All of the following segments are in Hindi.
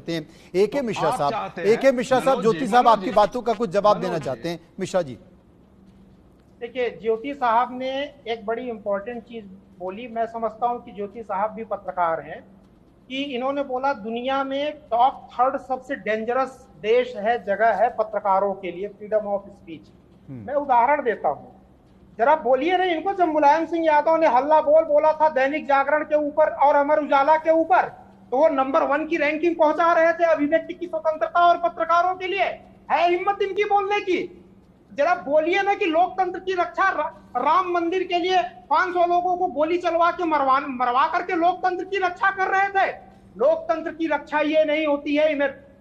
AK मिश्रा साहब, AK मिश्रा साहब, ज्योति साहब आपकी बातों का कुछ जवाब देना चाहते हैं। मिश्रा जी, देखिए, ज्योति साहब ने एक बड़ी इंपॉर्टेंट चीज बोली। मैं समझता हूं कि ज्योति साहब भी पत्रकार हैं, कि इन्होंने बोला दुनिया में टॉप 3rd सबसे डेंजरस देश है, जगह है पत्रकारों के लिए, फ्रीडम ऑफ स्पीच। मैं उदाहरण देता हूं, जरा बोलिए ना इनको। जब मुलायम सिंह यादव ने हल्ला बोल बोला था दैनिक जागरण के ऊपर और अमर उजाला के ऊपर, तो वो नंबर 1 की रैंकिंग पहुंचा रहे थे अभिव्यक्ति की स्वतंत्रता और पत्रकारों के लिए। है हिम्मत इनकी बोलने की? जरा बोलिए ना कि लोकतंत्र की रक्षा, राम मंदिर के लिए 500 लोगों को गोली चलवा के मरवा करके लोकतंत्र की रक्षा कर रहे थे। लोकतंत्र की रक्षा ये नहीं होती है।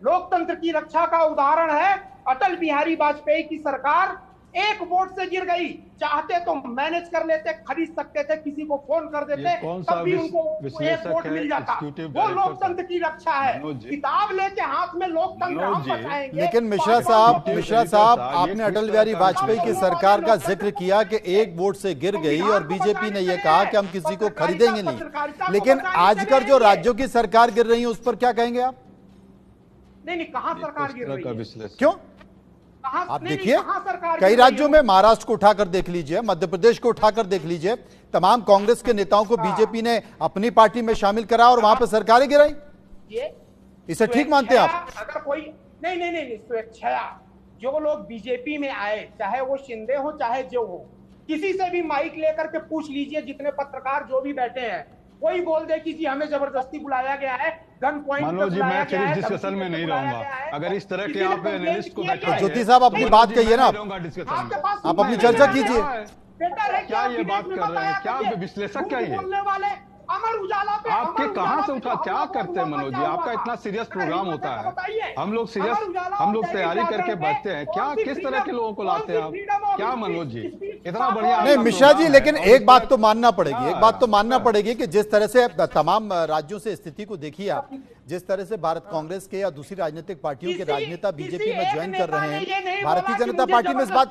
लोकतंत्र की रक्षा का उदाहरण है अटल बिहारी वाजपेयी की सरकार 1 वोट से गिर गई। चाहते तो मैनेज कर लेते, खरीद सकते थे, किसी को फोन कर देते, तब भी उनको 1 वोट मिल जाता। वो लोकतंत्र की रक्षा है। किताब लेके हाथ में लोकतंत्र हम बचाएंगे। लेकिन मिश्रा साहब, आपने अटल बिहारी वाजपेयी की सरकार का जिक्र किया कि 1 वोट से गिर गई और बीजेपी ने यह कहा कि हम किसी को खरीदेंगे नहीं। लेकिन आजकल जो राज्यों की सरकार गिर रही है उस पर क्या कहेंगे आप? नहीं, कहां सरकार गिर रही है? क्यों? आप देखिए, कई राज्यों में, महाराष्ट्र को उठाकर देख लीजिए, मध्य प्रदेश को उठाकर देख लीजिए, तमाम कांग्रेस के नेताओं को बीजेपी ने अपनी पार्टी में शामिल करा और वहां पर सरकारें गिराई। इसे ठीक मानते हैं आप? अगर कोई नहीं, स्वेच्छा जो लोग बीजेपी में आए, चाहे वो शिंदे हो चाहे जो हो, किसी से भी माइक लेकर के पूछ लीजिए, जितने पत्रकार जो भी बैठे हैं, कोई बोल दे कि जी हमें जबरदस्ती बुलाया गया है, गन पॉइंट मनोज जी, मैं फिर इस डिस्कशन में नहीं रहूंगा। अगर इस तरह के आप एनालिस्ट को बैठा, ज्योति साहब अपनी बात कहिए ना, आप अपनी चर्चा कीजिए। क्या ये बात कर रहे हैं? क्या विश्लेषक क्या ये अमर उजाला पे आपके कहां से उठा? क्या करते हैं मनोज जी? आपका इतना सीरियस प्रोग्राम होता है, हम लोग तैयारी करके बैठते हैं, क्या किस तरह के लोगों को लाते हैं आप? क्या मनोज जी, इतना बढ़िया? नहीं मिश्रा जी, लेकिन एक बात तो मानना पड़ेगी, कि जिस तरह से तमाम राज्यों से स्थिति को देखिए आप, जिस तरह से भारत कांग्रेस के या दूसरी राजनीतिक पार्टियों के राजनेता बीजेपी में ज्वाइन कर रहे हैं, भारतीय जनता पार्टी में इस बात